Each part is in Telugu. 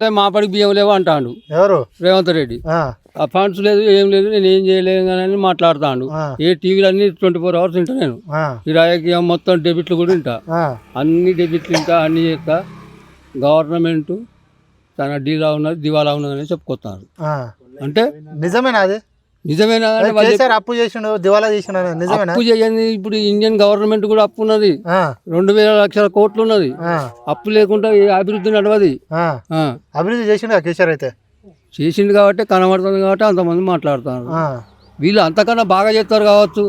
మాపడికి బియ్యం లేవు అంటాడు ఎవరు రేవంత్ రెడ్డి. ఆ ఫండ్స్ లేదు ఏం లేదు, నేను ఏం చేయలేదు అని మాట్లాడుతాడు. ఏ టీవీలు అన్ని 24 hours వింటా నేను. ఈ రాజకీయం మొత్తం డెబిట్లు కూడా వింటా, అన్ని డెబిట్లు వింటా, అన్ని చేస్తా. గవర్నమెంట్ తన దివాలా ఉన్నదని చెప్పుకొస్తున్నారు. అంటే నిజమేనా? అది నిజమేనా? అప్పు చేసిండు, దివాలా చేసిండు, నిజమేనా? అప్పు చేయండి. ఇప్పుడు ఇండియన్ గవర్నమెంట్ కూడా అప్పు ఉన్నది, 2000 లక్షల కోట్లు ఉన్నది. అప్పు లేకుండా అభివృద్ధి నడవది. అభివృద్ధి చేసిండు కేసీఆర్, అయితే చేసిండు కాబట్టి కనబడుతుంది కాబట్టి అంతమంది మాట్లాడుతున్నారు. వీళ్ళు అంతకన్నా బాగా చేస్తారు కావచ్చు,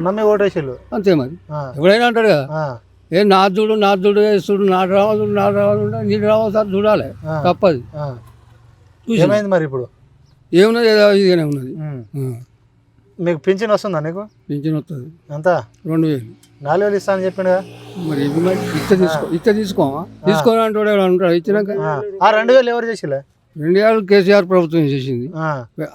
నమ్మి ఓటేసిళ్ళు అంతే. మరి ఎవడైనా అంటాడు కదా, ఏ నాది చూడు చూడు, నాటు రావాలి నీళ్ళు రావాలి సార్, చూడాలి, తప్పది. ఏమైంది మరి? ఇప్పుడు ఏమున్నది, ఏదో ఇదిగానే ఉన్నది. మీకు పింఛన్ వస్తుందా? నీకు పింఛన్ వస్తుంది. ఎంత? 2000. 4000 ఇస్తానని చెప్పిండు కదా. మరి ఇస్తే తీసుకోని అంటాడు. ఇచ్చినాక 2000 ఎవరు చేసిలే? 2000 కేసీఆర్ ప్రభుత్వం చేసింది.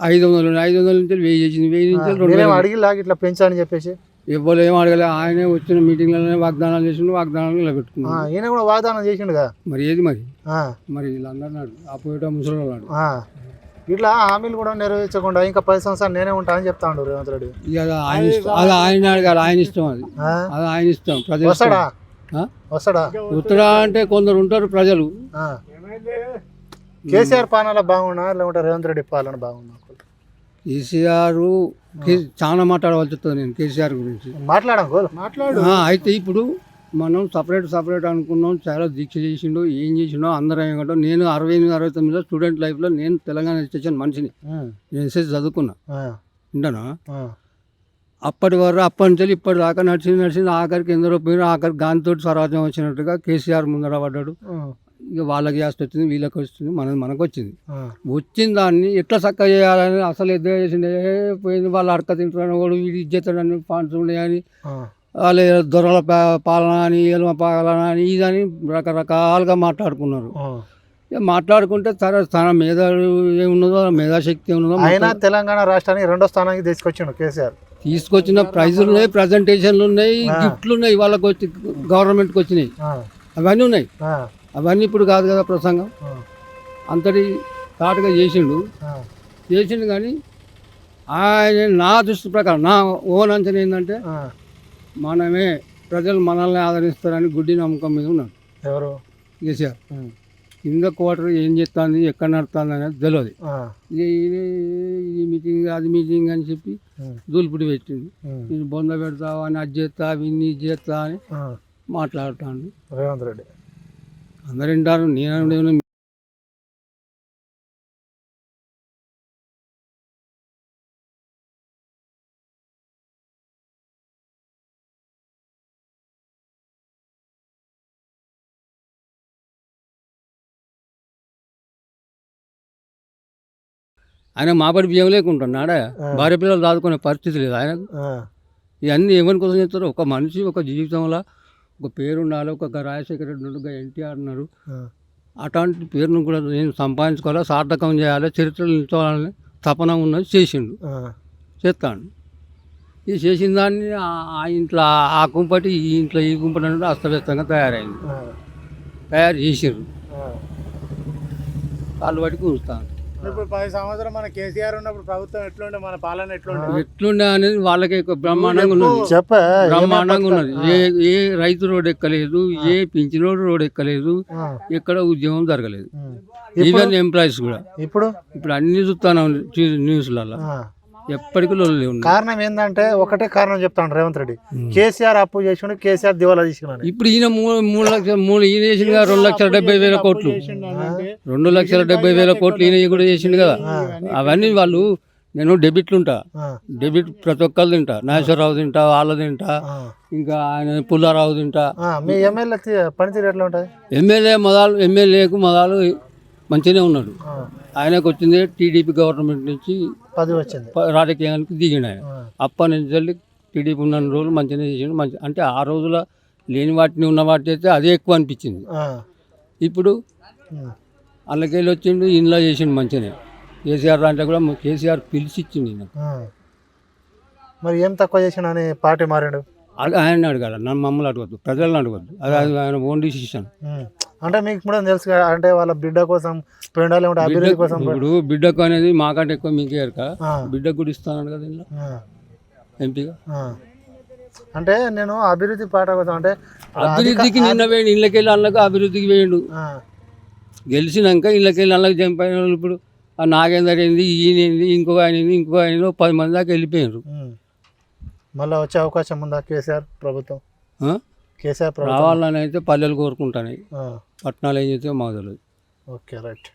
500 నుంచి 1000 చేసింది. 1000 నుంచి 2000 అడిగిలా ఇట్లా పెంచాలని చెప్పేసి ఎవరు ఏం అడగలే. ఆయనే వచ్చిన మీటింగ్లోనే వాగ్దానాలు చేసిండు, వాగ్దానాలు నిలబెట్టుకున్నాడు. ఈయన కూడా వాగ్దానం చేసిండు కదా. మరి ఏది మరి వీళ్ళందరూ అపోయేట ముసలి వాళ్ళు ఇట్లా హామీలు కూడా నెరవేర్చకుండా ఇంకా 10 సంవత్సరాలు నేనే ఉంటా అని చెప్తా ఉండు రేవంత్ రెడ్డి. అది ఆయన అడగాలి, ఆయన ఇష్టం. అది ఆయన ఇష్టం. ప్రజలు వస్తాడా ఉత్తరా అంటే కొందరు ఉంటారు ప్రజలు. కేసీఆర్ పాలన బాగున్నా లేకుంటే రేవంత్ రెడ్డి పాలన బాగున్నా? కేసీఆర్ చాలా మాట్లాడవలసి వస్తుంది. నేను కేసీఆర్ గురించి మాట్లాడు. అయితే ఇప్పుడు మనం సపరేట్ అనుకున్నాం. చాలా దీక్ష చేసిండో ఏం చేసిండో అందరం ఏమంటాం. నేను 68-69లో స్టూడెంట్ లైఫ్లో నేను తెలంగాణ స్టేషన్ మనిషిని. నేను ఎస్ఎస్ చదువుకున్నా. వింటానా? అప్పటి నుంచి ఇప్పటి దాకా నడిచింది. ఆఖరికి ఎందరో పోయినా ఆఖరికి గాంధీతో స్వరాజ్యం వచ్చినట్టుగా కేసీఆర్ ముందర పడ్డాడు. ఇక వాళ్ళకి జాస్తి వచ్చింది, వీళ్ళకి వస్తుంది, మనకు వచ్చింది. వచ్చిన దాన్ని ఎట్లా చక్కగా చేయాలని అసలు ఎద్దు చేసిండే పోయింది. వాళ్ళు అడక తింటున్నాను, వాడు వీడి ఇచ్చేస్తాడని ఫండ్స్ ఉన్నాయని, వాళ్ళు దొరల పాలన అని, ఏలుమ పాలన అని, ఇదని రకరకాలుగా మాట్లాడుకున్నారు. మాట్లాడుకుంటే తన మేధ ఏమున్నదో, మేధాశక్తి ఏమున్నదో. అయినా తెలంగాణ రాష్ట్రానికి 2వ స్థానానికి తీసుకొచ్చిండు కేసీఆర్. తీసుకొచ్చిన ప్రైజులు ఉన్నాయి, ప్రజెంటేషన్లు ఉన్నాయి, గిఫ్ట్లు ఉన్నాయి, వాళ్ళకి వచ్చి గవర్నమెంట్కి వచ్చినాయి, అవన్నీ ఉన్నాయి. అవన్నీ ఇప్పుడు కాదు కదా ప్రసంగం. అంతటి తాటుగా చేసిండు కానీ ఆయన నా దృష్టి ప్రకారం, నా ఓన్ అంచనా ఏంటంటే మనమే ప్రజలు మనల్ని ఆదరిస్తారని గుడ్డి నమ్మకం మీద ఉన్నాడు. ఎవరు? కేసీఆర్. కింద క్వార్టర్ ఏం చేస్తుంది, ఎక్కడ నడుస్తుంది అనేది తెలియదు. ఈ మీటింగ్ అది మీటింగ్ అని చెప్పి దూల్పుడి పెట్టింది. నేను బొంద పెడతావు అని, అది చేస్తా విన్ని ఇది చేస్తా అని మాట్లాడుతాను రేవంత్ రెడ్డి. అందరు వింటారు. నేను ఆయన మాపడి బియ్యం లేకుంటున్నాడా? భార్య పిల్లలు దాదుకునే పరిస్థితి లేదు ఆయనకు. ఇవన్నీ ఎవరి కోసం చెప్తారు? ఒక మనిషి ఒక జీవితంలో ఒక పేరు ఉండాలి. ఒక రాజశేఖర రెడ్డి ఉన్నాడు, ఎన్టీఆర్ ఉన్నారు. అట్లాంటి పేరును కూడా నేను సంపాదించుకోవాలి, సార్థకం చేయాలి, చరిత్రలు నిల్చోవాలని తపన ఉన్నది. చేస్తాను. ఇది చేసిన దాన్ని ఆ ఇంట్లో ఆ కుంపటి, ఈ ఇంట్లో ఈ కుంపటి అంటే అస్తవ్యస్తంగా తయారైంది. తయారు చేసారు, కాళ్ళు పట్టి కూరుస్తాను. ఇప్పుడు 10 సంవత్సరం మన కేసీఆర్ ఉన్నప్పుడు ప్రభుత్వం ఎట్లుండే, మన పాలన ఎట్లుండే అనేది వాళ్ళకి బ్రహ్మాండంగా ఉన్నది. బ్రహ్మాండంగా ఉన్నది. ఏ రైతు రోడ్ ఎక్కలేదు, ఏ పింఛనోడు రోడ్ ఎక్కలేదు, ఎక్కడ ఉద్యమం జరగలేదు. ఈవెన్ ఎంప్లాయీస్ కూడా ఇప్పుడు అన్ని చూస్తాను న్యూస్లలో. ఎప్పటికీ లేవు. కారణం ఏంటంటే ఒకటే కారణం చెప్తాను రేవంత్ రెడ్డి. కేసీఆర్ అప్పు చేసిండు, కేసీఆర్ దివాలా తీసుకున్నాడు. ఇప్పుడు ఈయన 3 లక్షలు ఈయన చేసిండు కదా, 2,70,000 కోట్లు. 2,70,000 కోట్లు ఈయన కూడా చేసిండు కదా. అవన్నీ వాళ్ళు నేను డెబిట్లు ఉంటా, డెబిట్ ప్రతి ఒక్కరు తింటా. నాగేశ్వరరావు తింటా, వాళ్ళ తింటా, ఇంకా ఆయన పుల్లారావు తింటా. మీ ఎమ్మెల్యే పనితీరు ఎట్లా ఉంటుంది? ఎమ్మెల్యేకు మొదలు మంచిగానే ఉన్నాడు. ఆయనకు వచ్చింది టీడీపీ గవర్నమెంట్ నుంచి రాజకీయానికి దిగిండు. ఆయన అప్పటి నుంచి వెళ్ళి టీడీపీ ఉన్న రోజులు మంచిగానే చేసిండు. అంటే ఆ రోజుల లేని వాటిని ఉన్న వాటి అయితే అదే ఎక్కువ అనిపించింది. ఇప్పుడు అందుకెళ్ళి వచ్చిండు, ఇంట్లో చేసిండు మంచిగానే. కేసీఆర్ అంటే కూడా కేసీఆర్ పిలిచి ఇచ్చిండు. మరి ఏం తక్కువ చేసిండు అని పార్టీ మారాడు? ఆయన అడగాలి, నన్ను మమ్మల్ని అడగద్దు, ప్రజలను అడగద్దు. అది ఆయన ఓన్ డిసిషన్. అంటే మీకు కూడా తెలుసు కదా, అంటే వాళ్ళ బిడ్డ కోసం పెండాలి ఉంటే అభివృద్ధి కోసం ఇప్పుడు బిడ్డకు అనేది మాకంటే ఎక్కువ మీకు ఎరక ఆ, బిడ్డకు కూడా ఇస్తాను కదా ఇంట్లో ఆ, ఎంపీగా. ఆ. అంటే నేను అభివృద్ధి పాట కోసం అంటే అభివృద్ధికి నిన్న వేయండి ఇళ్ళకెళ్ళి అన్నకు అభివృద్ధికి వేయండు. ఆ, గెలిచినాక ఇళ్ళకెళ్ళి అన్నకు చంపిన వాళ్ళు ఇప్పుడు ఆ నాగేందర్ ఏంది ఈయన ఏంది ఇంకొక ఆయన ఏంది ఇంకొక ఆయన 10 మంది దాకా వెళ్ళిపోయారు. మళ్ళీ వచ్చే అవకాశం ఉందా కేసీఆర్ ప్రభుత్వం? ఆ? కేసీఆర్ ప్రభుత్వం రావాలని అయితే పల్లెలు కోరుకుంటాయి, ఆ, పట్టణాలు ఏం చేస్తే మాకు తెలియదు. Okay right.